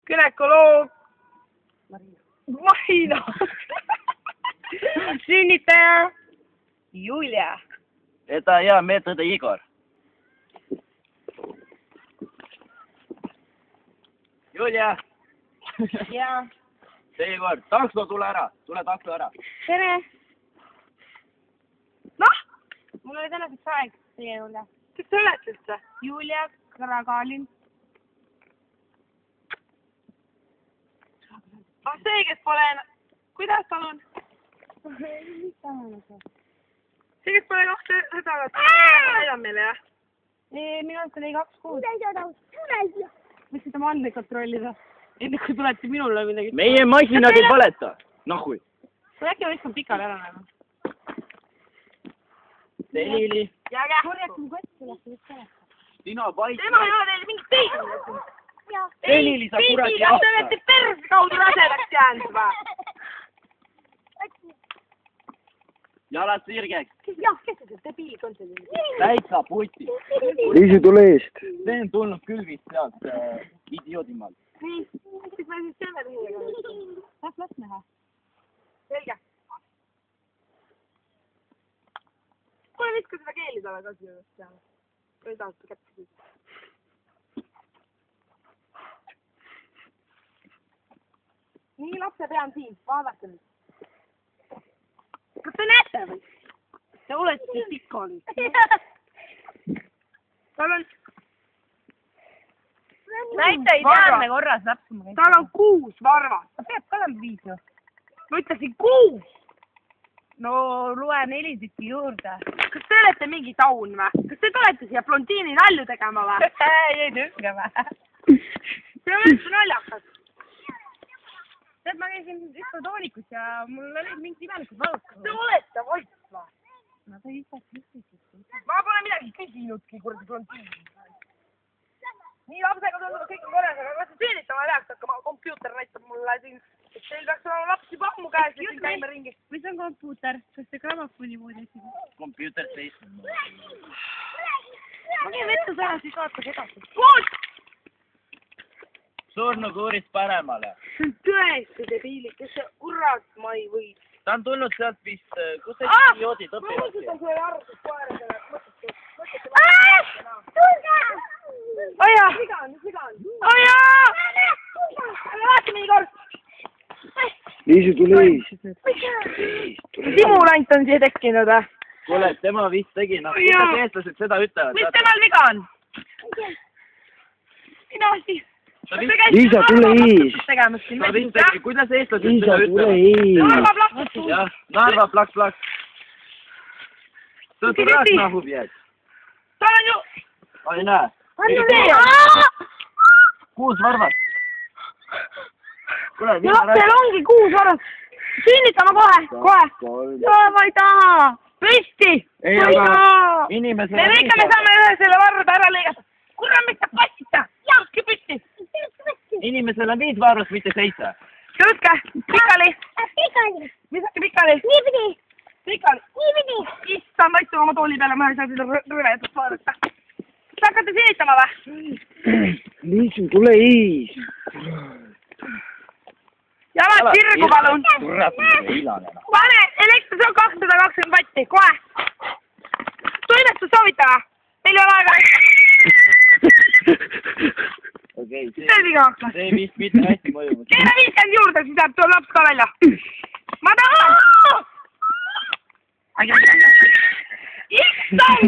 Gynekoloog. Marina. Sünnitaja. Julia. Это я, метод Igor. Julia. Ja. Seekord, takso, tule ära. Tule takso ära. Tere. Noh, mul oli tänaseks aeg teie juurde. Kes sa oled üldse? Julia Kragaalin. Ah, see, kes pole... Kuidas palun? See, kes pole 2 nädalat. Näidan meile, jah? Minu arust oli 2 kuud. Võiksid oma andmeid kontrollida. Enne kui tulete minule midagi. Meie masinad ei paleta. Nahui. Kui äkki võiks on pikali ära näha. Selili. Jääge. Korjaks mu kott sellest, võiks paleta. Sina paik. Tema ei ole teile mingit teist. Selili, sa kuradi jahta. Te olete perse kaudu rasedaks jäänud va. Jalad sirgeks. Jah, kes see debiil kontserdi? Täitsa puti. Liisi, tule eest. See on tulnud küll vist sealt idioodimaalt. Nii, mis me siis teeme teiega? Las näha. Selge. Kuule, viska seda keeli talle ka siia peale. Või tahad ta kätte siis? Nii, lapse pea on siin. Vaadake nüüd. Kas te näete või? Te olete pikali. Tal on... Näita ideaalne korras lapsuma. Tal on 6 varvast. Ta peab ka olema 5 ju. Ma ütlesin 6! No, loe 4 tükki juurde. Kas te olete mingi taun või? Kas te tulete siia blondiini nalju tegema või? Ei tükka või? See on üldse naljakas. Tead, ma käisin ükskord toolikus ja mul oli mingi imelikud valud. Te olete vait või? No ta ise küsisid. Ma pole midagi küsinudki, kuradi blondiini. Nii lapsega tundub, et kõik on korras, aga kas see sünnitama peaks hakkama? Kompuuter näitab mulle siin, et teil peaks olema lapsi pahmu käes ja siin käime ringi. Mis on kompuuter? Kas see gramofoni moodi asi? Kompuuter seisnud. Ma käin vettu ära, siis vaataks edasi. Kuult! Surnukuurist paremale. See on tõesti debiilik, kes see urat ma ei või. Ta on tulnud sealt vist, kus see idioodid õpivad? Ma mõtlesin sulle arvutust koeradele, mõtlesin. Oja! Mis viga on? Oja! Vaatame nii kord! Liisi, tule eest. Simulant on siia tekkinud või? Kuule, tema vist tegi, noh, kuidas eestlased seda ütlevad? Mis temal viga on? Mina vasti. Liisa, tule eest. Ta vist tegi, kuidas eestlased Liisa, seda tule ütlevad? eest. Narva plaks. Jah, Narva plaks. Ta on turas nahub jääd. Tal on ju... Ai näe. 6 varvast. Kuule, Lapsel ongi 6 varvast. Sünnitama kohe. Ma ei taha. Püsti. Ei, aga inimesele... Me lõikame saame ühe selle varba ära lõigata. Kurra, mis ta passita? Jalgki püsti. Inimesel on 5 varvast, mitte 7. Tõuske. Pikali. Mis äkki pikali? Niipidi. Pikali. Niipidi. Issand, aitu oma tooli peale, ma ei saa seda rõvedust vaadata. Kas hakkate sünnitama või? Liisi, tule eest. Jalad sirgu palun. Kurat, ilane. Pane, elektris on 220 vatti, kohe. Toimetus soovita või? Meil ei ole aega. Okei, see vist mitte hästi mõjub. Keera 50 juurde, siis jääb too laps ka välja. Ma tahan! Issand!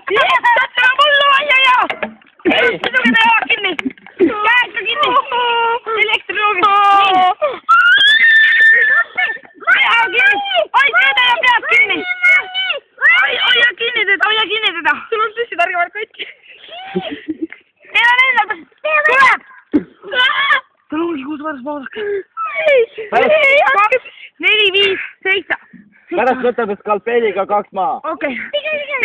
Teeme mullu, ai! Siduge te jalad kinni! Käed ka kinni! Elektriruugi! Aja kinni! Hoidke teie pead kinni! Hoia kinni teda! Sul on süssid argivad kõik! Teil on endal! Tuleb! Tal ongi 6 varras vaadake! 4, 5, 7! Pärast võtame skalpeliga 2 maha. Okei.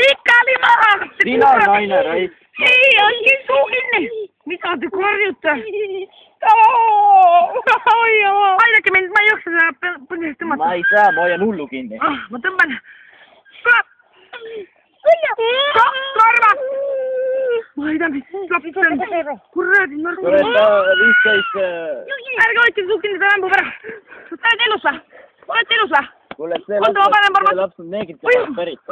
Pikali maha! Sina on naine, Rait. Ei, olgi suu kinni! Mida te korjute? Aidake mind, ma ei jookse seda põnest tõmmata. Ma ei saa, ma hoian hullu kinni. Ma tõmban. Tuleb! 2 karva! ma ei tea, mis laps see on. Kuradi narko. Oled 15... Ärge otsi suhkinud seda lämbu pärast. Sa oled elus või? Oled elus või? Kuule, see laps on neegrit pärit.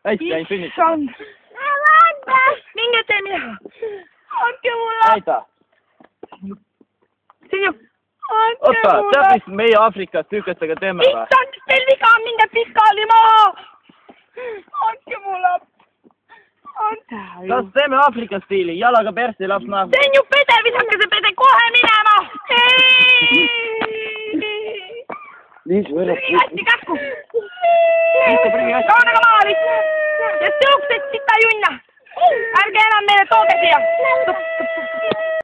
Hästi, ainult sünnitanud. Minge tee midagi. Andke mulle. Näida. Sinju. Oota, tead mis meie Aafrikast tükestega teeme või? Issand, teil viga on, minge pikali maha. Andke mulle. Kas teeme Aafrika stiili? Jalaga persi, laps nahku. Sinju, pede, visake see pede kohe minema. Liisu, ära Hästi käsku. Kaunega maha lihtsalt. Ja tõuksed sita junna. Ärge enam meile tooge siia.